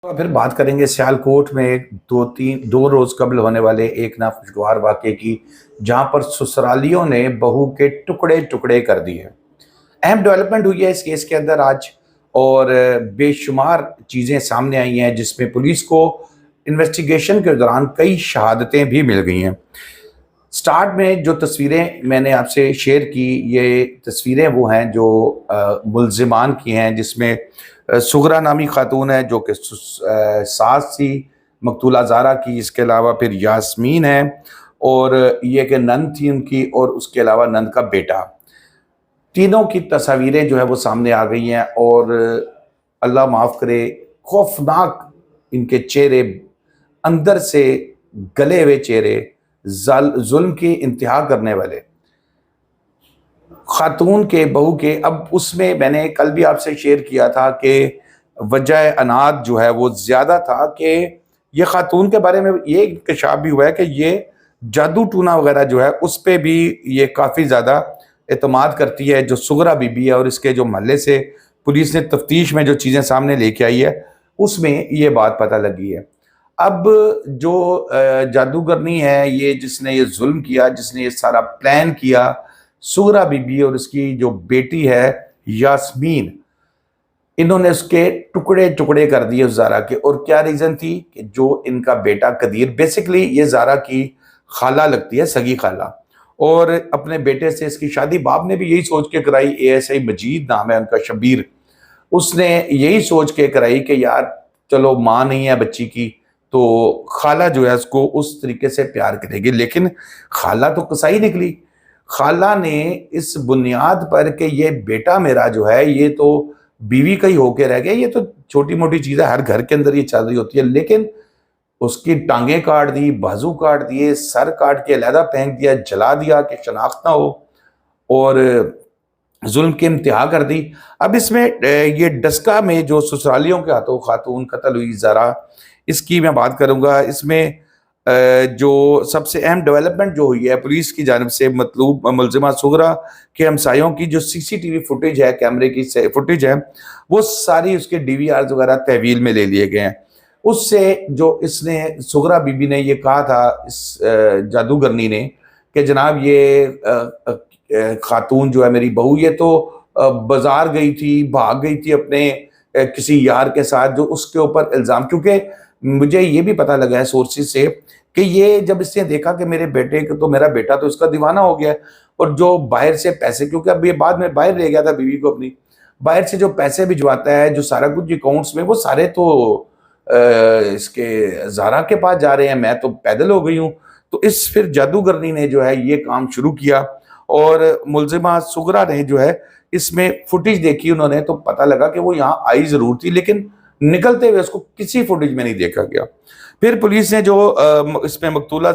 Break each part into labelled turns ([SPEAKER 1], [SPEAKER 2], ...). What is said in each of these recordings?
[SPEAKER 1] پھر بات کریں گے سیالکوٹ میں دو روز قبل ہونے والے ایک ناخوشگوار واقعے کی، جہاں پر سسرالیوں نے بہو کے ٹکڑے ٹکڑے کر دیے۔ اہم ڈیولپمنٹ ہوئی ہے اس کیس کے اندر آج، اور بے شمار چیزیں سامنے آئی ہیں جس میں پولیس کو انویسٹیگیشن کے دوران کئی شہادتیں بھی مل گئی ہیں۔ سٹارٹ میں جو تصویریں میں نے آپ سے شیئر کی، یہ تصویریں وہ ہیں جو ملزمان کی ہیں، جس میں سغرا نامی خاتون ہے جو کہ ساس تھی مقتولہ زارا کی، اس کے علاوہ پھر یاسمین ہے، اور یہ کہ نند تھی ان کی، اور اس کے علاوہ نند کا بیٹا۔ تینوں کی تصاویریں جو ہے وہ سامنے آ گئی ہیں، اور اللہ معاف کرے خوفناک ان کے چہرے، اندر سے گلے ہوئے چہرے، ظلم کی انتہا کرنے والے خاتون کے بہو کے۔ اب اس میں نے کل بھی آپ سے شیئر کیا تھا کہ وجہ انات جو ہے وہ زیادہ تھا کہ یہ خاتون کے بارے میں یہ انکشاف بھی ہوا ہے کہ یہ جادو ٹونا وغیرہ جو ہے اس پہ بھی یہ کافی زیادہ اعتماد کرتی ہے، جو سغرا بی بی ہے، اور اس کے جو محلے سے پولیس نے تفتیش میں جو چیزیں سامنے لے کے آئی ہے اس میں یہ بات پتہ لگی ہے۔ اب جو جادوگرنی ہے، یہ جس نے یہ ظلم کیا، جس نے یہ سارا پلان کیا، سغرا بی بی اور اس کی جو بیٹی ہے یاسمین، انہوں نے اس کے ٹکڑے ٹکڑے کر دیے زارا کے۔ اور کیا ریزن تھی کہ جو ان کا بیٹا قدیر، بیسیکلی یہ زارا کی خالہ لگتی ہے، سگی خالہ، اور اپنے بیٹے سے اس کی شادی باپ نے بھی یہی سوچ کے کرائی، ASI مجید نام ہے ان کا، شبیر، اس نے یہی سوچ کے کرائی کہ یار چلو ماں نہیں ہے بچی کی تو خالہ جو ہے اس کو اس طریقے سے پیار کرے گی، لیکن خالہ تو قصائی نکلی۔ خالہ نے اس بنیاد پر کہ یہ بیٹا میرا جو ہے یہ تو بیوی کا ہی ہو کے رہ گیا، یہ تو چھوٹی موٹی چیز ہے، ہر گھر کے اندر یہ چل رہی ہوتی ہے، لیکن اس کی ٹانگیں کاٹ دی، بازو کاٹ دیے، سر کاٹ کے علیحدہ پھینک دیا، جلا دیا کہ شناخت نہ ہو، اور ظلم کی انتہا کر دی۔ اب اس میں یہ ڈسکا میں جو سسرالیوں کے ہاتھوں خاتون قتل ہوئی زارا، اس کی میں بات کروں گا۔ اس میں جو سب سے اہم ڈیولپمنٹ جو ہوئی ہے پولیس کی جانب سے، مطلوب ملزمہ سغرا کے ہمسایوں کی جو CCTV فوٹیج ہے، کیمرے کی فوٹیج ہے، وہ ساری اس کے DVRs وغیرہ تحویل میں لے لیے گئے ہیں۔ اس سے جو اس نے سغرا بی بی نے یہ کہا تھا اس جادوگرنی نے کہ جناب یہ خاتون جو ہے میری بہو، یہ تو بازار گئی تھی، بھاگ گئی تھی اپنے کسی یار کے ساتھ، جو اس کے اوپر الزام، کیونکہ مجھے یہ بھی پتہ لگا ہے سورسز سے کہ یہ جب اس نے دیکھا کہ میرے بیٹے تو میرا بیٹا تو اس کا دیوانہ ہو گیا ہے، اور جو باہر سے پیسے، کیونکہ اب یہ بعد میں باہر لے گیا تھا بیوی کو اپنی، باہر سے جو پیسے بھجواتا ہے، جو سارا کچھ اکاؤنٹس میں، وہ سارے تو اس کے زارا کے پاس جا رہے ہیں، میں تو پیدل ہو گئی ہوں۔ تو اس پھر جادوگرنی نے جو ہے یہ کام شروع کیا، اور ملزمہ سغرا نے جو ہے اس میں فوٹیج دیکھی انہوں نے، تو پتہ لگا کہ وہ یہاں آئی ضرور تھی، لیکن نکلتے ہوئے اس کو کسی فوٹیج میں نہیں دیکھا گیا۔ پھر پولیس نے جو اس میں مقتولہ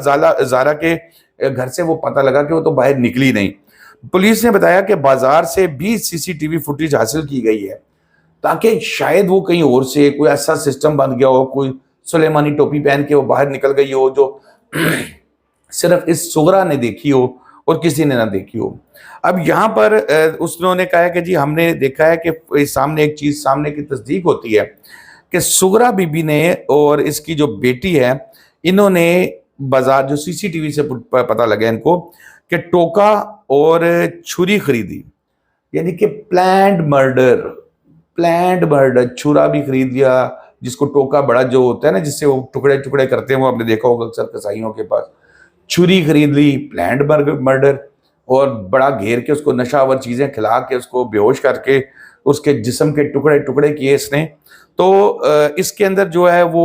[SPEAKER 1] زارا کے گھر سے وہ پتہ لگا کہ وہ تو باہر نکلی نہیں، پولیس نے بتایا کہ بازار سے بھی CCTV فوٹیج حاصل کی گئی ہے، تاکہ شاید وہ کہیں اور سے کوئی ایسا سسٹم بن گیا ہو، کوئی سلیمانی ٹوپی پہن کے وہ باہر نکل گئی ہو جو صرف اس سغرا نے دیکھی ہو اور کسی نے نہ دیکھی ہو۔ اب یہاں پر انہوں نے کہا ہے کہ جی ہم نے دیکھا ہے کہ سامنے ایک چیز سامنے کی تصدیق ہوتی ہے کہ سغرا بی بی نے اور اس کی جو بیٹی ہے، انہوں نے بازار جو CCTV سے پتہ لگا ان کو کہ ٹوکا اور چھری خریدی، یعنی کہ پلانڈ مرڈر، چھرا بھی خرید لیا، جس کو ٹوکا بڑا جو ہوتا ہے نا جس سے وہ ٹکڑے ٹکڑے کرتے ہیں، وہ آپ نے دیکھا ہوگا اکثر قصائیوں کے پاس، چھری خرید لی، پلانڈ مرڈر، اور بڑا گھیر کے اس کو نشہ آور چیزیں کھلا کے اس کو بے ہوش کر کے اس کے جسم کے ٹکڑے ٹکڑے کیے اس نے۔ تو اس کے اندر جو ہے وہ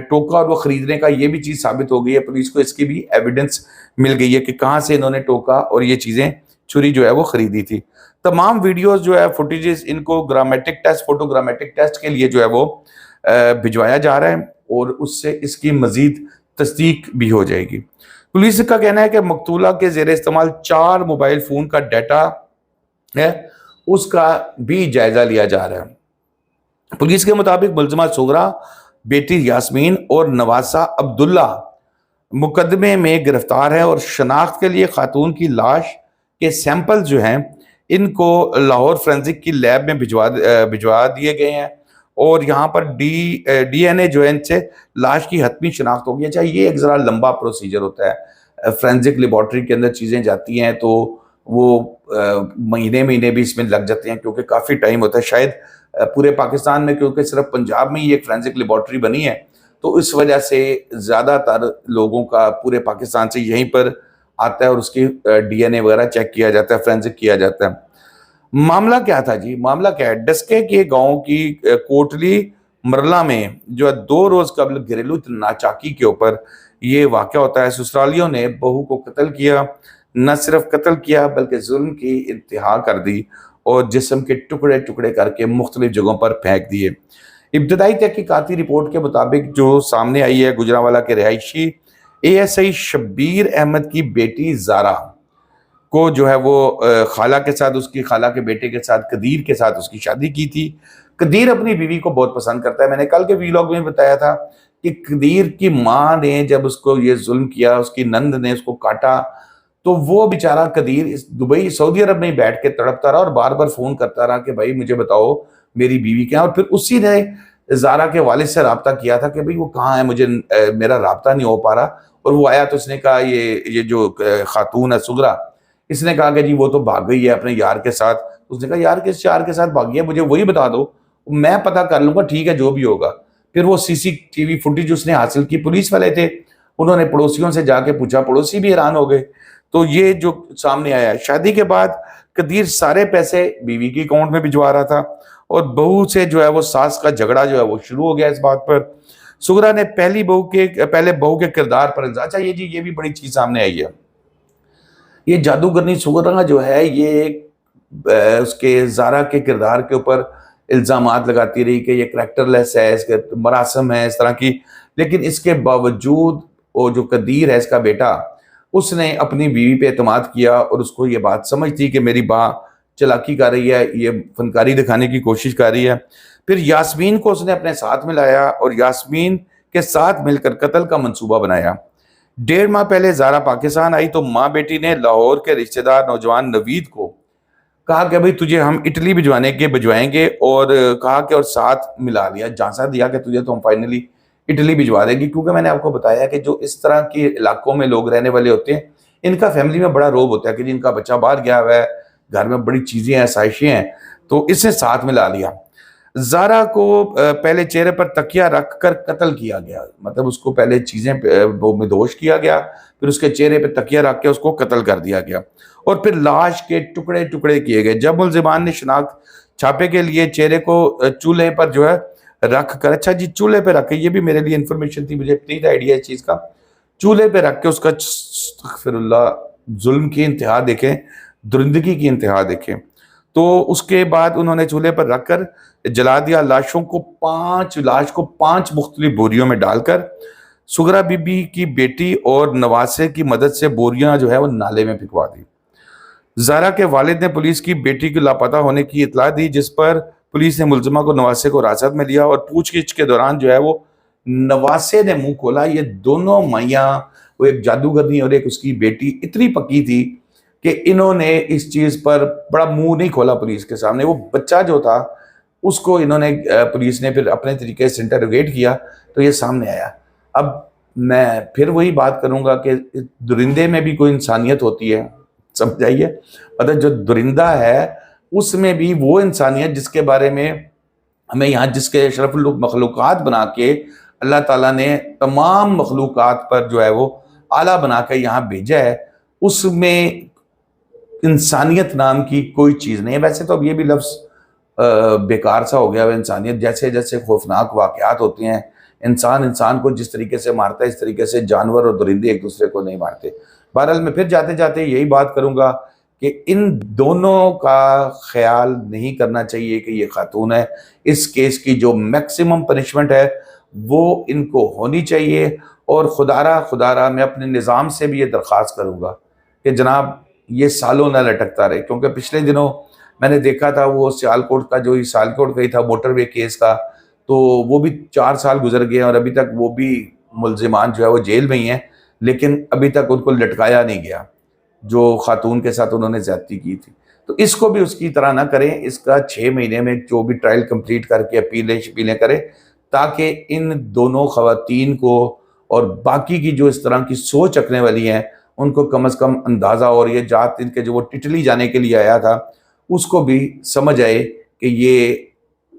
[SPEAKER 1] ٹوکا اور وہ خریدنے کا یہ بھی چیز ثابت ہو گئی ہے، پولیس کو اس کی بھی ایویڈنس مل گئی ہے کہ کہاں سے انہوں نے ٹوکا اور یہ چیزیں چھری جو ہے وہ خریدی تھی۔ تمام ویڈیوز جو ہے فوٹیجز ان کو فوٹو گرامیٹک ٹیسٹ کے لیے جو ہے وہ بھجوایا جا رہا ہے، اور اس سے اس کی مزید تصدیق بھی ہو جائے گی۔ پولیس کا کہنا ہے کہ مقتولہ کے زیر استعمال 4 موبائل فون کا ڈیٹا ہے، اس کا بھی جائزہ لیا جا رہا ہے۔ پولیس کے مطابق ملزمہ سغرا، بیٹی یاسمین اور نواسہ عبداللہ مقدمے میں گرفتار ہے، اور شناخت کے لیے خاتون کی لاش کے سیمپل جو ہیں ان کو لاہور فورینزک کی لیب میں بھجوا دیے گئے ہیں، اور یہاں پر ڈی این اے جو ہے ان سے لاش کی حتمی شناخت ہوگی. اچھا یہ ایک ذرا لمبا پروسیجر ہوتا ہے, فرینزک لیبارٹری کے اندر چیزیں جاتی ہیں تو وہ مہینے بھی اس میں لگ جاتے ہیں, کیونکہ کافی ٹائم ہوتا ہے. شاید پورے پاکستان میں, کیونکہ صرف پنجاب میں ہی ایک فرینزک لیبارٹری بنی ہے, تو اس وجہ سے زیادہ تر لوگوں کا پورے پاکستان سے یہیں پر آتا ہے اور اس کی ڈی این اے وغیرہ چیک کیا جاتا ہے, فرینزک کیا جاتا ہے. معاملہ کیا تھا جی؟ معاملہ کیا ہے, ڈسکے کے گاؤں کی کوٹلی مرلا میں جو ہے 2 روز قبل گھریلو ناچاکی کے اوپر یہ واقعہ ہوتا ہے. سسرالیوں نے بہو کو قتل کیا, نہ صرف قتل کیا بلکہ ظلم کی انتہا کر دی اور جسم کے ٹکڑے ٹکڑے کر کے مختلف جگہوں پر پھینک دیے. ابتدائی تحقیقاتی رپورٹ کے مطابق جو سامنے آئی ہے, گجرانوالہ کے رہائشی A S I Shabbir Ahmed کی بیٹی زارا کو جو ہے وہ خالہ کے ساتھ, اس کی خالہ کے بیٹے کے ساتھ, قدیر کے ساتھ اس کی شادی کی تھی. قدیر اپنی بیوی کو بہت پسند کرتا ہے. میں نے کل کے ویلاگ میں بتایا تھا کہ قدیر کی ماں نے جب اس کو یہ ظلم کیا, اس کی نند نے اس کو کاٹا, تو وہ بیچارہ قدیر دبئی سعودی عرب میں بیٹھ کے تڑپتا رہا اور بار بار فون کرتا رہا کہ بھائی مجھے بتاؤ میری بیوی کیا. اور پھر اسی نے زارا کے والد سے رابطہ کیا تھا کہ بھئی وہ کہاں ہے, مجھے میرا رابطہ نہیں ہو پا رہا. اور وہ آیا تو اس نے کہا یہ جو خاتون ہے سغرا, اس نے کہا کہ جی وہ تو بھاگ گئی ہے اپنے یار کے ساتھ. اس نے کہا یار کس یار کے ساتھ بھاگی ہے, مجھے وہی بتا دو, میں پتہ کر لوں گا, ٹھیک ہے جو بھی ہوگا. پھر وہ سی سی ٹی وی فوٹیج اس نے حاصل کی, پولیس والے تھے, انہوں نے پڑوسیوں سے جا کے پوچھا, پڑوسی بھی حیران ہو گئے. تو یہ جو سامنے آیا, شادی کے بعد قدیر سارے پیسے بیوی کی اکاؤنٹ میں بھجوا رہا تھا اور بہو سے جو ہے وہ ساس کا جھگڑا جو ہے وہ شروع ہو گیا اس بات پر. سغرا نے پہلے بہو کے کردار پر الزام. اچھا یہ جی یہ بھی بڑی چیز سامنے آئی ہے, یہ جادوگرنی سغرا جو ہے یہ اس کے زارا کے کردار کے اوپر الزامات لگاتی رہی کہ یہ کریکٹر لیس ہے, اس کے مراسم ہے اس طرح کی. لیکن اس کے باوجود وہ جو قدیر ہے اس کا بیٹا, اس نے اپنی بیوی پہ اعتماد کیا اور اس کو یہ بات سمجھ تھی کہ میری ماں چلاکی کر رہی ہے, یہ فنکاری دکھانے کی کوشش کر رہی ہے. پھر یاسمین کو اس نے اپنے ساتھ ملایا اور یاسمین کے ساتھ مل کر قتل کا منصوبہ بنایا. 1.5 ماہ پہلے زارا پاکستان آئی تو ماں بیٹی نے لاہور کے رشتہ دار نوجوان نوید کو کہا کہ بھئی تجھے ہم اٹلی بھجوائیں گے, اور کہا کہ اور ساتھ ملا لیا, جھانسا دیا کہ تجھے تو ہم فائنلی اٹلی بھجوا دیں گے. کیونکہ میں نے آپ کو بتایا کہ جو اس طرح کے علاقوں میں لوگ رہنے والے ہوتے ہیں, ان کا فیملی میں بڑا روب ہوتا ہے کہ جن کا بچہ باہر گیا ہوا ہے, گھر میں بڑی چیزیں ہیں, آسائشیں ہیں, تو اس نے ساتھ ملا لیا. زارا کو پہلے چہرے پر تکیہ رکھ کر قتل کیا گیا, مطلب اس کو پہلے چیزیں مدہوش کیا گیا, پھر اس کے چہرے پہ تکیہ رکھ کے اس کو قتل کر دیا گیا, اور پھر لاش کے ٹکڑے ٹکڑے کیے گئے. جب ملزمان نے شناخت چھاپے کے لیے چہرے کو چولہے پر جو ہے رکھ کر, اچھا جی چولہے پہ رکھ کے, یہ بھی میرے لیے انفارمیشن تھی, مجھے نہیں تھا آئیڈیا اس چیز کا. چولہے پہ رکھ کے اس کا استغفر اللہ ظلم کی انتہا دیکھیں, درندگی کی انتہا دیکھیں. تو اس کے بعد انہوں نے چولہے پر رکھ کر جلا دیا. لاش کو 5 مختلف بوریوں میں ڈال کر سغرا بی بی کی بیٹی اور نواسے کی مدد سے بوریاں جو ہے وہ نالے میں پھینکوا دی. زارا کے والد نے پولیس کی بیٹی کے لاپتہ ہونے کی اطلاع دی, جس پر پولیس نے ملزمہ کو نواسے کو حراست میں لیا, اور پوچھ گچھ کے دوران جو ہے وہ نواسے نے منہ کھولا. یہ دونوں مائیاں, وہ ایک جادوگرنی اور ایک اس کی بیٹی, اتنی پکی تھی کہ انہوں نے اس چیز پر بڑا منہ نہیں کھولا پولیس کے سامنے. وہ بچہ جو تھا اس کو انہوں نے پولیس نے پھر اپنے طریقے سے انٹروگیٹ کیا تو یہ سامنے آیا. اب میں پھر وہی بات کروں گا کہ درندے میں بھی کوئی انسانیت ہوتی ہے, سمجھ آئیے, مطلب جو درندہ ہے اس میں بھی وہ انسانیت جس کے بارے میں ہمیں یہاں, جس کے اشرف مخلوقات بنا کے اللہ تعالیٰ نے تمام مخلوقات پر جو ہے وہ اعلیٰ بنا کے یہاں بھیجا ہے, اس میں انسانیت نام کی کوئی چیز نہیں ہے. ویسے تو اب یہ بھی لفظ بیکار سا ہو گیا ہے انسانیت. جیسے جیسے خوفناک واقعات ہوتے ہیں, انسان کو جس طریقے سے مارتا ہے اس طریقے سے جانور اور درندے ایک دوسرے کو نہیں مارتے. بہرحال میں پھر جاتے جاتے یہی بات کروں گا کہ ان دونوں کا خیال نہیں کرنا چاہیے کہ یہ خاتون ہے. اس کیس کی جو میکسیمم پنشمنٹ ہے وہ ان کو ہونی چاہیے, اور خدا را میں اپنے نظام سے بھی یہ درخواست کروں گا کہ جناب یہ سالوں نہ لٹکتا رہے. کیونکہ پچھلے دنوں میں نے دیکھا تھا وہ سیالکوٹ کا جو سیالکوٹ گئی تھا موٹر وے کیس کا, تو وہ بھی 4 سال گزر گئے اور ابھی تک وہ بھی ملزمان جو ہے وہ جیل میں ہی ہیں, لیکن ابھی تک ان کو لٹکایا نہیں گیا جو خاتون کے ساتھ انہوں نے زیادتی کی تھی. تو تو اس کو بھی اس کی طرح نہ کریں، اس کا 6 مہینے میں جو بھی ٹرائل کمپلیٹ کر کے اپیلیں کریں، تاکہ ان دونوں خواتین کو اور باقی کی جو اس طرح کی سوچ رکھنے والی ہیں ان کو کم از کم اندازہ، اور یہ جات ان کے جو وہ ٹٹلی جانے کے لیے آیا تھا اس کو بھی سمجھ آئے کہ یہ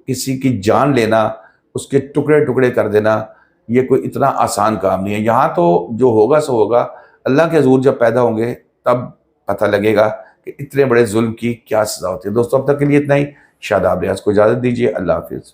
[SPEAKER 1] کسی کی جان لینا، اس کے ٹکڑے ٹکڑے کر دینا، یہ کوئی اتنا آسان کام نہیں ہے۔ یہاں تو جو ہوگا سو ہوگا، اللہ کے حضور جب پیدا ہوں گے تب پتہ لگے گا کہ اتنے بڑے ظلم کی کیا سزا ہوتی ہے۔ دوستوں اب تک کے لیے اتنا ہی، شاداب ریاض کو اجازت دیجیے، اللہ حافظ۔